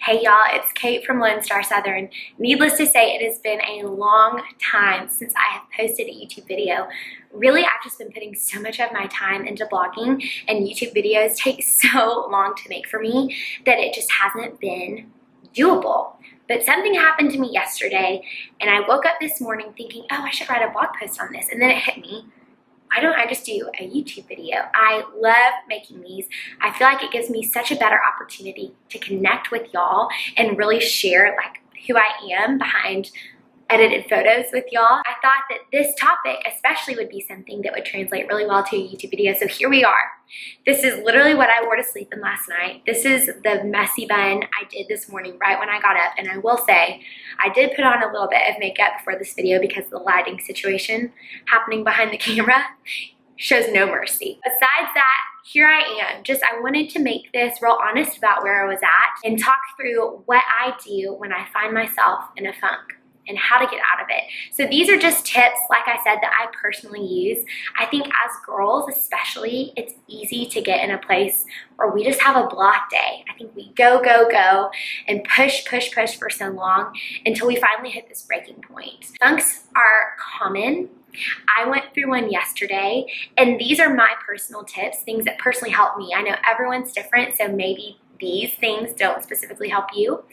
Hey y'all, it's Kate from Lone Star Southern. Needless to say, it has been a long time since I have posted a YouTube video. Really, I've just been putting so much of my time into blogging, and YouTube videos take so long to make for me that it just hasn't been doable. But something happened to me yesterday, and I woke up this morning thinking, oh, I should write a blog post on this, and then it hit me. Why don't I just do a YouTube video? I love making these. I feel like it gives me such a better opportunity to connect with y'all and really share like who I am behind edited photos with y'all. I thought that this topic especially would be something that would translate really well to a YouTube video. So here we are. This is literally what I wore to sleep in last night. This is the messy bun I did this morning right when I got up. And I will say, I did put on a little bit of makeup before this video because the lighting situation happening behind the camera shows no mercy. Besides that, here I am. I wanted to make this real honest about where I was at and talk through what I do when I find myself in a funk and how to get out of it. So these are just tips, like I said, that I personally use. I think as girls especially, it's easy to get in a place where we just have a block day. I think we go and push for so long until we finally hit this breaking point. Funks are common. I went through one yesterday, and these are my personal tips, things that personally help me. I know everyone's different, so maybe these things don't specifically help you,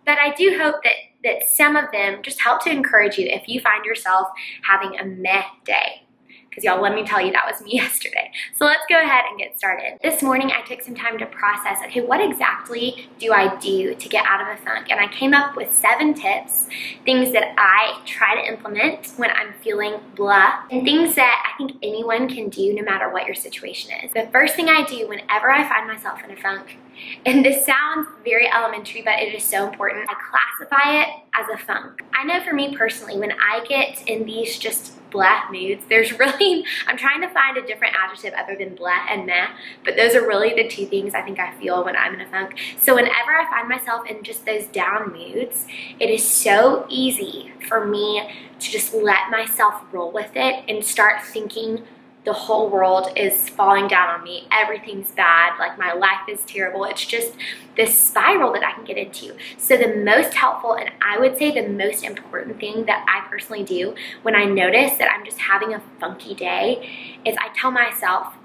but I do hope that some of them just help to encourage you if you find yourself having a meh day. Because y'all, let me tell you, that was me yesterday. So let's go ahead and get started. This morning, I took some time to process, okay, what exactly do I do to get out of a funk? And I came up with 7 tips, things that I try to implement when I'm feeling blah, and things that I think anyone can do no matter what your situation is. The first thing I do whenever I find myself in a funk, and this sounds very elementary, but it is so important, I classify it as a funk. I know for me personally, when I get in these just blah moods, there's really, I'm trying to find a different adjective other than blah and meh, but those are really the 2 things I think I feel when I'm in a funk. So whenever I find myself in just those down moods, it is so easy for me to just let myself roll with it and start thinking the whole world is falling down on me, everything's bad, like my life is terrible. It's just this spiral that I can get into. So the most helpful, and I would say the most important thing that I personally do when I notice that I'm just having a funky day is I tell myself,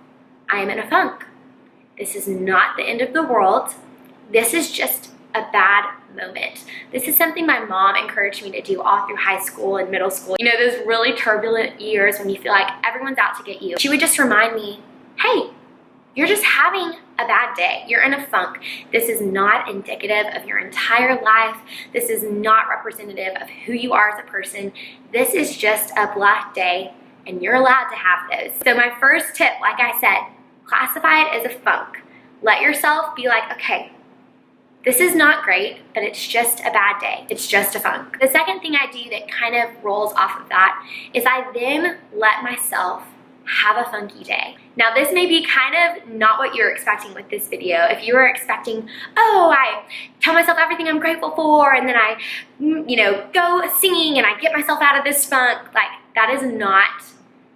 I am in a funk. This is not the end of the world. This is just a bad moment. This is something my mom encouraged me to do all through high school and middle school. You know, those really turbulent years when you feel like everyone's out to get you. She would just remind me, hey, you're just having a bad day. You're in a funk. This is not indicative of your entire life. This is not representative of who you are as a person. This is just a black day, and you're allowed to have those. So my first tip, like I said, classify it as a funk. Let yourself be like, okay, this is not great, but it's just a bad day. It's just a funk. The second thing I do that kind of rolls off of that is I then let myself have a funky day. Now this may be kind of not what you're expecting with this video. If you were expecting, oh, I tell myself everything I'm grateful for and then I, go singing and I get myself out of this funk, like that is not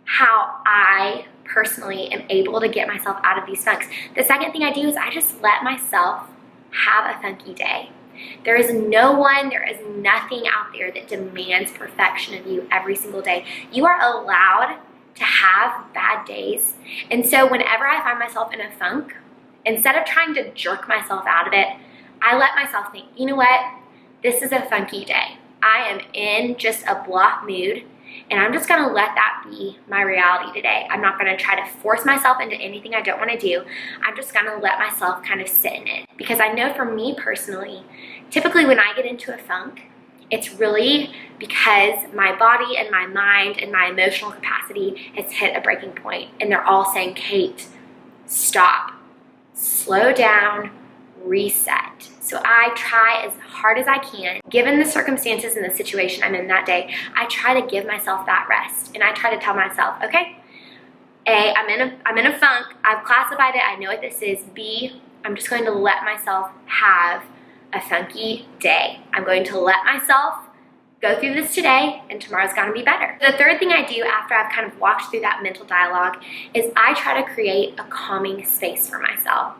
how I personally am able to get myself out of these funks. The second thing I do is I just let myself have a funky day. There is no one, there is nothing out there that demands perfection of you every single day. You are allowed to have bad days. And so whenever I find myself in a funk, instead of trying to jerk myself out of it, I let myself think, you know what? This is a funky day. I am in just a block mood, and I'm just gonna let that be my reality today. I'm not gonna try to force myself into anything I don't wanna do. I'm just gonna let myself kind of sit in it. Because I know for me personally, typically when I get into a funk, it's really because my body and my mind and my emotional capacity has hit a breaking point, and they're all saying, Kate, stop, slow down, reset. So I try as hard as I can, given the circumstances and the situation I'm in that day, I try to give myself that rest. And I try to tell myself, okay, A, I'm in a funk, I've classified it, I know what this is. B, I'm just going to let myself have a funky day. I'm going to let myself go through this today, and tomorrow's gonna be better. The third thing I do after I've kind of walked through that mental dialogue is I try to create a calming space for myself.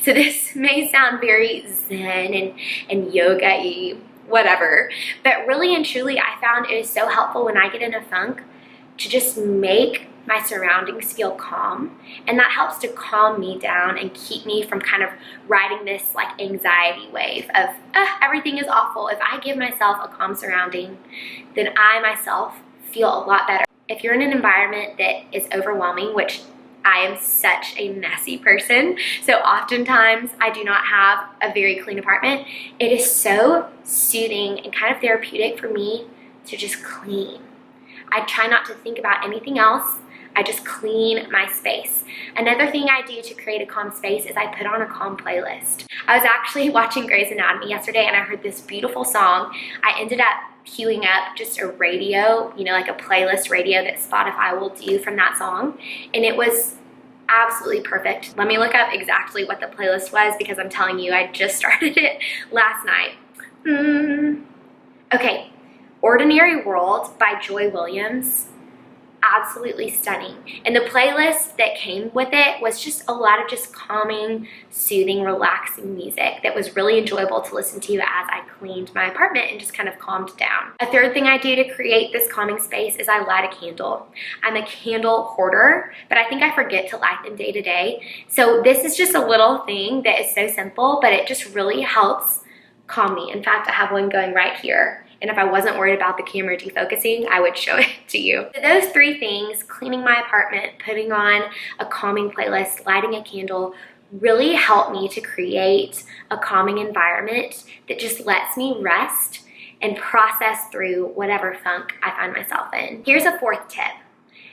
So this may sound very zen and yoga-y, whatever, but really and truly I found it is so helpful when I get in a funk to just make my surroundings feel calm, and that helps to calm me down and keep me from kind of riding this like anxiety wave of everything is awful. If I give myself a calm surrounding, then I myself feel a lot better. If you're in an environment that is overwhelming, which I am such a messy person, so oftentimes I do not have a very clean apartment, it is so soothing and kind of therapeutic for me to just clean. I try not to think about anything else. I just clean my space. Another thing I do to create a calm space is I put on a calm playlist. I was actually watching Grey's Anatomy yesterday and I heard this beautiful song. I ended up queuing up just a radio, you know, like a playlist radio that Spotify will do from that song. And it was absolutely perfect. Let me look up exactly what the playlist was because I'm telling you, I just started it last night. Okay, Ordinary World by Joy Williams. Absolutely stunning. And the playlist that came with it was just a lot of just calming, soothing, relaxing music that was really enjoyable to listen to as I cleaned my apartment and just kind of calmed down. A third thing I do to create this calming space is I light a candle. I'm a candle hoarder, but I think I forget to light them day to day. So this is just a little thing that is so simple, but it just really helps calm me. In fact, I have one going right here. And if I wasn't worried about the camera defocusing, I would show it to you. So those three things, cleaning my apartment, putting on a calming playlist, lighting a candle, really help me to create a calming environment that just lets me rest and process through whatever funk I find myself in. Here's a fourth tip.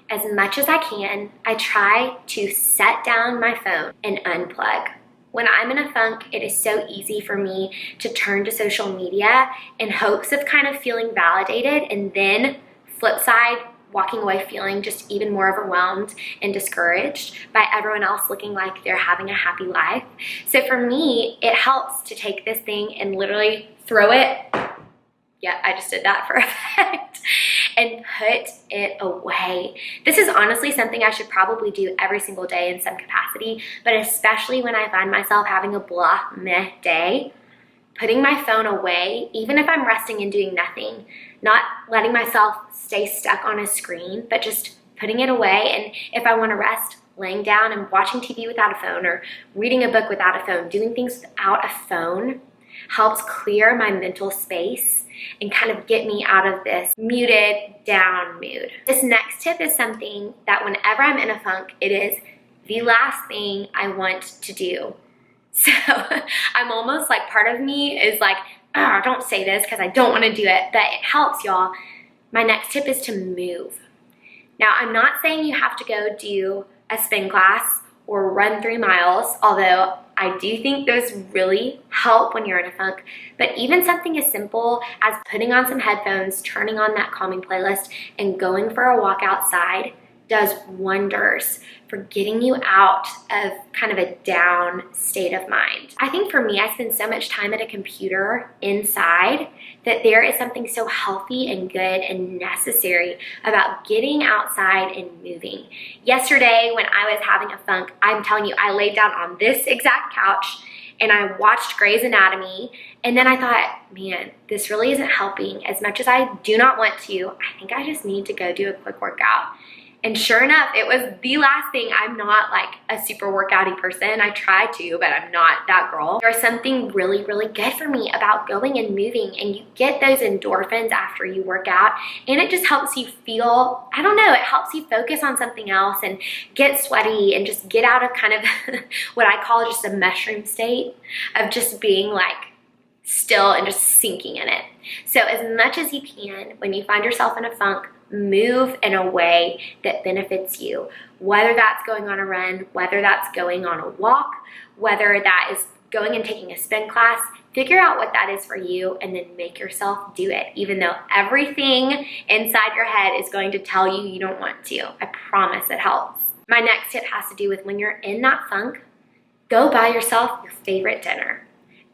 As much as I can, I try to set down my phone and unplug. When I'm in a funk, it is so easy for me to turn to social media in hopes of kind of feeling validated, and then flip side, walking away feeling just even more overwhelmed and discouraged by everyone else looking like they're having a happy life. So for me, it helps to take this thing and literally throw it. Yeah, I just did that for effect. And put it away. This is honestly something I should probably do every single day in some capacity, but especially when I find myself having a blah, meh day, putting my phone away, even if I'm resting and doing nothing, not letting myself stay stuck on a screen, but just putting it away. And if I want to rest, laying down and watching TV without a phone or reading a book without a phone, doing things without a phone helps clear my mental space and kind of get me out of this muted down mood. This next tip is something that whenever I'm in a funk, it is the last thing I want to do. So I'm almost like, part of me is like, oh, don't say this because I don't want to do it, but it helps, y'all. My next tip is to move. Now, I'm not saying you have to go do a spin class or run 3 miles, although I do think those really help when you're in a funk. But even something as simple as putting on some headphones, turning on that calming playlist, and going for a walk outside does wonders for getting you out of kind of a down state of mind. I think for me, I spend so much time at a computer inside that there is something so healthy and good and necessary about getting outside and moving. Yesterday, when I was having a funk, I'm telling you, I laid down on this exact couch and I watched Grey's Anatomy, and then I thought, man, this really isn't helping. As much as I do not want to, I think I just need to go do a quick workout. And sure enough, it was the last thing. I'm not like a super workouty person. I try to, but I'm not that girl. There's something really, really good for me about going and moving, and you get those endorphins after you work out, and it just helps you feel, I don't know, it helps you focus on something else and get sweaty and just get out of kind of what I call just a mushroom state of just being like still and just sinking in it. So as much as you can, when you find yourself in a funk, move in a way that benefits you, whether that's going on a run, whether that's going on a walk, whether that is going and taking a spin class. Figure out what that is for you and then make yourself do it, even though everything inside your head is going to tell you you don't want to. I promise it helps. My next tip has to do with when you're in that funk, go buy yourself your favorite dinner.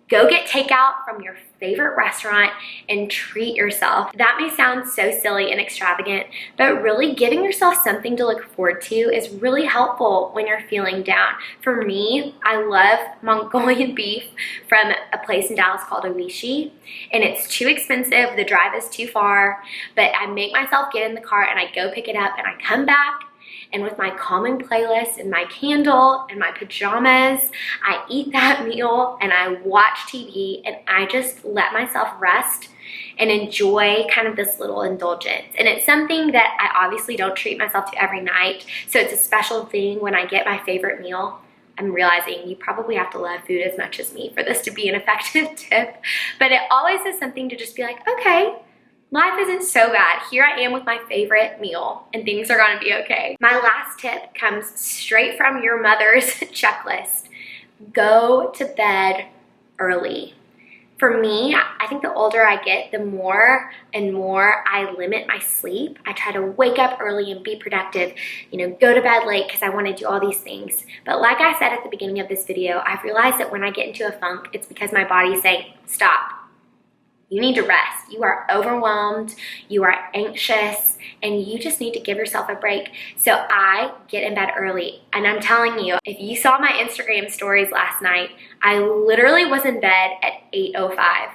Go get takeout from your favorite restaurant and treat yourself. That may sound so silly and extravagant, but really giving yourself something to look forward to is really helpful when you're feeling down. For me, I love Mongolian beef from a place in Dallas called Oishi, and it's too expensive, the drive is too far, but I make myself get in the car and I go pick it up and I come back, and with my calming playlist and my candle and my pajamas, I eat that meal and I watch TV and I just let myself rest and enjoy kind of this little indulgence. And it's something that I obviously don't treat myself to every night, so it's a special thing when I get my favorite meal. I'm realizing you probably have to love food as much as me for this to be an effective tip, but it always is something to just be like, okay, life isn't so bad. Here I am with my favorite meal and things are gonna be okay. My last tip comes straight from your mother's checklist. Go to bed early. For me, I think the older I get, the more and more I limit my sleep. I try to wake up early and be productive, go to bed late because I want to do all these things. But like I said at the beginning of this video, I've realized that when I get into a funk, it's because my body's saying, stop. You need to rest. You are overwhelmed, you are anxious, and you just need to give yourself a break. So I get in bed early, and I'm telling you, if you saw my Instagram stories last night, I literally was in bed at 8:05.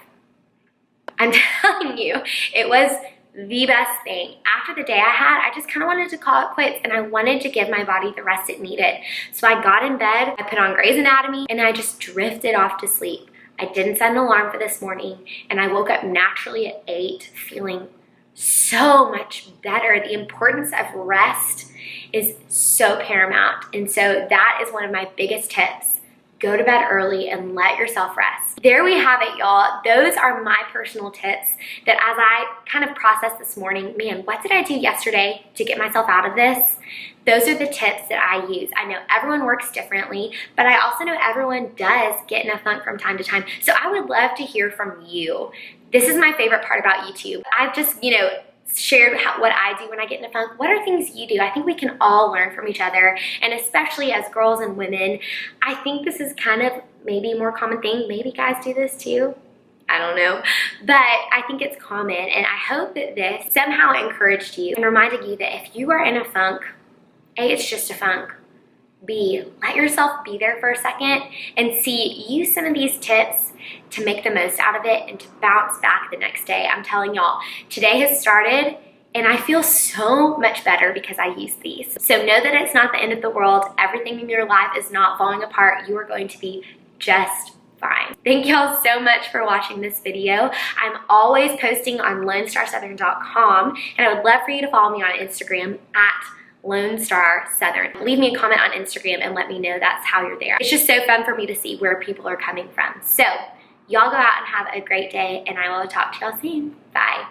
I'm telling you, it was the best thing. After the day I had, I just kind of wanted to call it quits, and I wanted to give my body the rest it needed. So I got in bed, I put on Grey's Anatomy, and I just drifted off to sleep. I didn't set an alarm for this morning, and I woke up naturally at 8 feeling so much better. The importance of rest is so paramount, and so that is one of my biggest tips. Go to bed early and let yourself rest. There we have it, y'all. Those are my personal tips that as I kind of processed this morning, man, what did I do yesterday to get myself out of this? Those are the tips that I use. I know everyone works differently, but I also know everyone does get in a funk from time to time. So I would love to hear from you. This is my favorite part about YouTube. I've just, shared what I do when I get in a funk. What are things you do? I think we can all learn from each other, and especially as girls and women, I think this is kind of maybe a more common thing. Maybe guys do this too. I don't know, but I think it's common, and I hope that this somehow encouraged you and reminded you that if you are in a funk, A, it's just a funk. B, let yourself be there for a second, and C, use some of these tips to make the most out of it and to bounce back the next day. I'm telling y'all, today has started and I feel so much better because I use these. So know that it's not the end of the world. Everything in your life is not falling apart. You are going to be just fine. Thank y'all so much for watching this video. I'm always posting on LoneStarSouthern.com, and I would love for you to follow me on Instagram at Lone Star Southern. Leave me a comment on Instagram and let me know that's how you're there. It's just so fun for me to see where people are coming from. So y'all go out and have a great day, and I will talk to y'all soon. Bye.